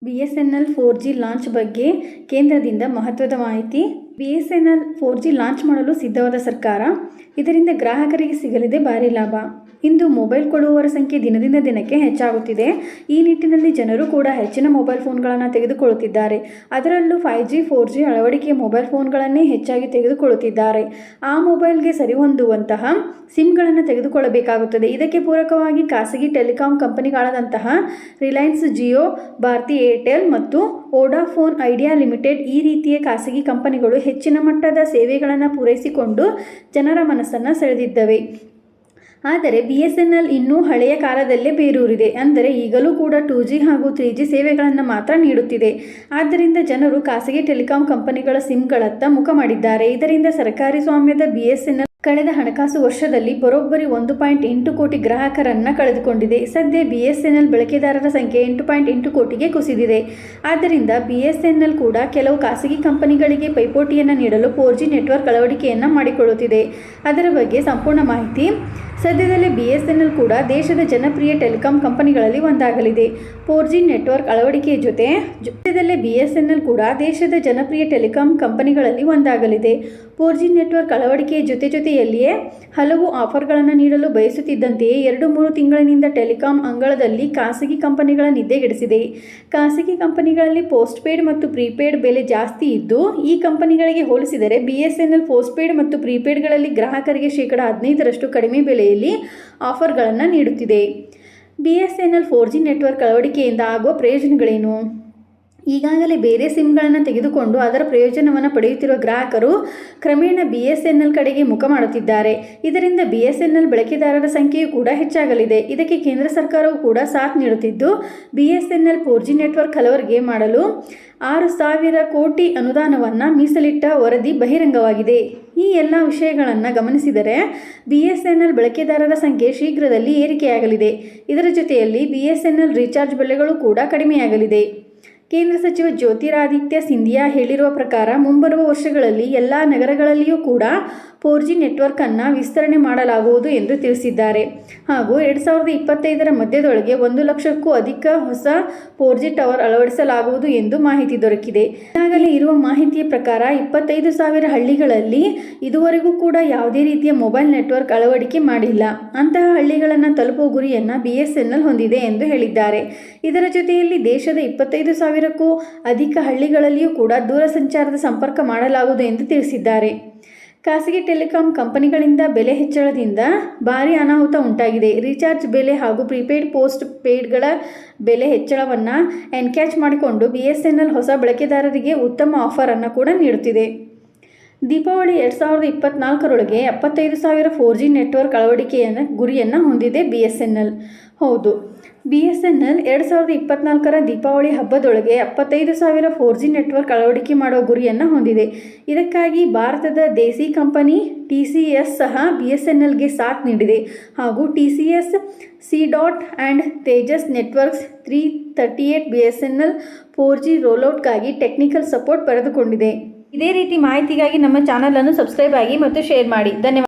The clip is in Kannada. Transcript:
BSNL 4G ಲಾಂಚ್ ಬಗ್ಗೆ ಕೇಂದ್ರದಿಂದ ಮಹತ್ವದ ಮಾಹಿತಿ. BSNL 4G ಲಾಂಚ್ ಮಾಡಲು ಸಿದ್ಧವಾದ ಸರ್ಕಾರ. ಇದರಿಂದ ಗ್ರಾಹಕರಿಗೆ ಸಿಗಲಿದೆ ಭಾರಿ ಲಾಭ. ಇಂದು ಮೊಬೈಲ್ ಕೊಡುವವರ ಸಂಖ್ಯೆ ದಿನದಿಂದ ದಿನಕ್ಕೆ ಹೆಚ್ಚಾಗುತ್ತಿದೆ. ಈ ನಿಟ್ಟಿನಲ್ಲಿ ಜನರು ಕೂಡ ಹೆಚ್ಚಿನ ಮೊಬೈಲ್ ಫೋನ್ಗಳನ್ನು ತೆಗೆದುಕೊಳ್ಳುತ್ತಿದ್ದಾರೆ. ಅದರಲ್ಲೂ 5G 4G ಅಳವಡಿಕೆಯ ಮೊಬೈಲ್ ಫೋನ್ಗಳನ್ನೇ ಹೆಚ್ಚಾಗಿ ತೆಗೆದುಕೊಳ್ಳುತ್ತಿದ್ದಾರೆ. ಆ ಮೊಬೈಲ್ಗೆ ಸರಿಹೊಂದುವಂತಹ ಸಿಮ್ಗಳನ್ನು ತೆಗೆದುಕೊಳ್ಳಬೇಕಾಗುತ್ತದೆ. ಇದಕ್ಕೆ ಪೂರಕವಾಗಿ ಖಾಸಗಿ ಟೆಲಿಕಾಂ ಕಂಪನಿಗಳಾದಂತಹ ರಿಲಯನ್ಸ್ ಜಿಯೋ, ಭಾರತಿ ಏರ್ಟೆಲ್ ಮತ್ತು ವೋಡಾಫೋನ್ ಐಡಿಯಾ ಲಿಮಿಟೆಡ್ ಈ ರೀತಿಯ ಖಾಸಗಿ ಕಂಪನಿಗಳು ಹೆಚ್ಚಿನ ಮಟ್ಟದ ಸೇವೆಗಳನ್ನು ಪೂರೈಸಿಕೊಂಡು ಜನರ ಮನಸ್ಸನ್ನು ಸೆಳೆದಿದ್ದವೆ. ಆದರೆ BSNL ಇನ್ನೂ ಹಳೆಯ ಕಾಲದಲ್ಲೇ ಬೇರೂರಿದೆ. ಅಂದರೆ ಈಗಲೂ ಕೂಡ 2G ಹಾಗೂ 3G ಸೇವೆಗಳನ್ನು ಮಾತ್ರ ನೀಡುತ್ತಿದೆ. ಆದ್ದರಿಂದ ಜನರು ಖಾಸಗಿ ಟೆಲಿಕಾಂ ಕಂಪನಿಗಳ ಸಿಮ್ಗಳತ್ತ ಮುಖ ಮಾಡಿದ್ದಾರೆ. ಇದರಿಂದ ಸರ್ಕಾರಿ ಸ್ವಾಮ್ಯದ BSNL ಕಳೆದ ಹಣಕಾಸು ವರ್ಷದಲ್ಲಿ ಬರೋಬ್ಬರಿ 1.8 ಕೋಟಿ ಗ್ರಾಹಕರನ್ನು ಕಳೆದುಕೊಂಡಿದೆ. ಸದ್ಯ BSNL ಬಳಕೆದಾರರ ಸಂಖ್ಯೆ 8.8 ಕೋಟಿಗೆ ಕುಸಿದಿದೆ. ಆದ್ದರಿಂದ BSNL ಕೂಡ ಕೆಲವು ಖಾಸಗಿ ಕಂಪನಿಗಳಿಗೆ ಪೈಪೋಟಿಯನ್ನು ನೀಡಲು 4G ನೆಟ್ವರ್ಕ್ ಅಳವಡಿಕೆಯನ್ನು ಮಾಡಿಕೊಳ್ಳುತ್ತಿದೆ. ಅದರ ಬಗ್ಗೆ ಸಂಪೂರ್ಣ ಮಾಹಿತಿ. ಸದ್ಯದಲ್ಲೇ BSNL ಕೂಡ ದೇಶದ ಜನಪ್ರಿಯ ಟೆಲಿಕಾಂ ಕಂಪನಿಗಳಲ್ಲಿ ಒಂದಾಗಲಿದೆ. 4G ನೆಟ್ವರ್ಕ್ ಅಳವಡಿಕೆಯ ಜೊತೆಯಲ್ಲೇ BSNL ಕೂಡ ದೇಶದ ಜನಪ್ರಿಯ ಟೆಲಿಕಾಂ ಕಂಪನಿಗಳಲ್ಲಿ ಒಂದಾಗಲಿದೆ. 4G ನೆಟ್ವರ್ಕ್ ಅಳವಡಿಕೆಯ ಜೊತೆಯಲ್ಲಿಯೇ ಹಲವು ಆಫರ್ಗಳನ್ನು ನೀಡಲು ಬಯಸುತ್ತಿದ್ದಂತೆಯೇ 2-3 ತಿಂಗಳಿನಿಂದ ಟೆಲಿಕಾಂ ಅಂಗಳದಲ್ಲಿ ಖಾಸಗಿ ಕಂಪನಿಗಳ ನಿದ್ದೆಗೆಡಿಸಿದೆ. ಖಾಸಗಿ ಕಂಪನಿಗಳಲ್ಲಿ ಪೋಸ್ಟ್ಪೇಡ್ ಮತ್ತು ಪ್ರೀಪೇಡ್ ಬೆಲೆ ಜಾಸ್ತಿ ಇದ್ದು, ಈ ಕಂಪನಿಗಳಿಗೆ ಹೋಲಿಸಿದರೆ BSNL ಪೋಸ್ಟ್ಪೇಡ್ ಮತ್ತು ಪ್ರೀಪೇಡ್ಗಳಲ್ಲಿ ಗ್ರಾಹಕರಿಗೆ ಶೇಕಡ 15ರಷ್ಟು ಕಡಿಮೆ ಬೆಲೆಯಲ್ಲಿ ಆಫರ್ಗಳನ್ನು ನೀಡುತ್ತಿದೆ. BSNL 4G ನೆಟ್ವರ್ಕ್ ಅಳವಡಿಕೆಯಿಂದ ಆಗುವ ಪ್ರಯೋಜನಗಳೇನು? ಈಗಾಗಲೇ ಬೇರೆ ಸಿಮ್ಗಳನ್ನು ತೆಗೆದುಕೊಂಡು ಅದರ ಪ್ರಯೋಜನವನ್ನು ಪಡೆಯುತ್ತಿರುವ ಗ್ರಾಹಕರು ಕ್ರಮೇಣ BSNL ಕಡೆಗೆ ಮುಖ ಮಾಡುತ್ತಿದ್ದಾರೆ. ಇದರಿಂದ BSNL ಬಳಕೆದಾರರ ಸಂಖ್ಯೆಯೂ ಕೂಡ ಹೆಚ್ಚಾಗಲಿದೆ. ಇದಕ್ಕೆ ಕೇಂದ್ರ ಸರ್ಕಾರವು ಕೂಡ ಸಾಥ್ ನೀಡುತ್ತಿದ್ದು, BSNL 4G ನೆಟ್ವರ್ಕ್ ಹಲವರಿಗೆ ಮಾಡಲು 6,000 ಕೋಟಿ ಅನುದಾನವನ್ನು ಮೀಸಲಿಟ್ಟ ವರದಿ ಬಹಿರಂಗವಾಗಿದೆ. ಈ ಎಲ್ಲ ವಿಷಯಗಳನ್ನು ಗಮನಿಸಿದರೆ BSNL ಬಳಕೆದಾರರ ಸಂಖ್ಯೆ ಶೀಘ್ರದಲ್ಲಿ ಏರಿಕೆಯಾಗಲಿದೆ. ಇದರ ಜೊತೆಯಲ್ಲಿ BSNL ರೀಚಾರ್ಜ್ ಬೆಲೆಗಳು ಕೂಡ ಕಡಿಮೆಯಾಗಲಿದೆ. ಕೇಂದ್ರ ಸಚಿವ ಜ್ಯೋತಿರಾದಿತ್ಯ ಸಿಂಧಿಯಾ ಹೇಳಿರುವ ಪ್ರಕಾರ ಮುಂಬರುವ ವರ್ಷಗಳಲ್ಲಿ ಎಲ್ಲ ನಗರಗಳಲ್ಲಿಯೂ ಕೂಡ 4G ನೆಟ್ವರ್ಕನ್ನು ವಿಸ್ತರಣೆ ಮಾಡಲಾಗುವುದು ಎಂದು ತಿಳಿಸಿದ್ದಾರೆ. ಹಾಗೂ 2025ರ ಮಧ್ಯದೊಳಗೆ 1 ಲಕ್ಷಕ್ಕೂ ಅಧಿಕ ಹೊಸ 4G ಟವರ್ ಅಳವಡಿಸಲಾಗುವುದು ಎಂದು ಮಾಹಿತಿ ದೊರಕಿದೆ. ಈಗಾಗಲೇ ಇರುವ ಮಾಹಿತಿಯ ಪ್ರಕಾರ 25,000 ಹಳ್ಳಿಗಳಲ್ಲಿ ಇದುವರೆಗೂ ಕೂಡ ಯಾವುದೇ ರೀತಿಯ ಮೊಬೈಲ್ ನೆಟ್ವರ್ಕ್ ಅಳವಡಿಕೆ ಮಾಡಿಲ್ಲ. ಅಂತಹ ಹಳ್ಳಿಗಳನ್ನು ತಲುಪುವ ಗುರಿಯನ್ನು BSNL ಹೊಂದಿದೆ ಎಂದು ಹೇಳಿದ್ದಾರೆ. ಇದರ ಜೊತೆಯಲ್ಲಿ ದೇಶದ 25,000ಕ್ಕೂ ಅಧಿಕ ಹಳ್ಳಿಗಳಲ್ಲಿಯೂ ಕೂಡ ದೂರಸಂಚಾರದ ಸಂಪರ್ಕ ಮಾಡಲಾಗುವುದು ಎಂದು ತಿಳಿಸಿದ್ದಾರೆ. ಖಾಸಗಿ ಟೆಲಿಕಾಂ ಕಂಪನಿಗಳಿಂದ ಬೆಲೆ ಹೆಚ್ಚಳದಿಂದ ಭಾರಿ ಅನಾಹುತ ಉಂಟಾಗಿದೆ. ರೀಚಾರ್ಜ್ ಬೆಲೆ ಹಾಗೂ ಪ್ರೀಪೇಡ್ ಪೋಸ್ಟ್ ಪೇಡ್ಗಳ ಬೆಲೆ ಹೆಚ್ಚಳವನ್ನು ಎನ್ಕ್ಯಾಚ್ ಮಾಡಿಕೊಂಡು BSNL ಹೊಸ ಬಳಕೆದಾರರಿಗೆ ಉತ್ತಮ ಆಫರನ್ನು ಕೂಡ ನೀಡುತ್ತಿದೆ. ದೀಪಾವಳಿ 2024ರೊಳಗೆ 75,000 4G ನೆಟ್ವರ್ಕ್ ಅಳವಡಿಕೆಯ ಗುರಿಯನ್ನು ಹೊಂದಿದೆ BSNL. ಹೌದು, BSNL 2024ರ ದೀಪಾವಳಿ ಹಬ್ಬದೊಳಗೆ 75,000 4G ನೆಟ್ವರ್ಕ್ ಅಳವಡಿಕೆ ಮಾಡುವ ಗುರಿಯನ್ನು ಹೊಂದಿದೆ. ಇದಕ್ಕಾಗಿ ಭಾರತದ ದೇಸಿ ಕಂಪನಿ TCS ಸಹ BSNLಗೆ ಸಾಥ್ ನೀಡಿದೆ. ಹಾಗೂ TCS, C-Dot and Tejas networks 338 BSNL 4G ರೋಲ್ಔಟ್ಗಾಗಿ ಟೆಕ್ನಿಕಲ್ ಸಪೋರ್ಟ್ ಪಡೆದುಕೊಂಡಿದೆ. ಇದೇ ರೀತಿ ಮಾಹಿತಿಗಾಗಿ ನಮ್ಮ ಚಾನಲನ್ನು ಸಬ್ಸ್ಕ್ರೈಬ್ ಆಗಿ ಮತ್ತು ಶೇರ್ ಮಾಡಿ. ಧನ್ಯವಾದ.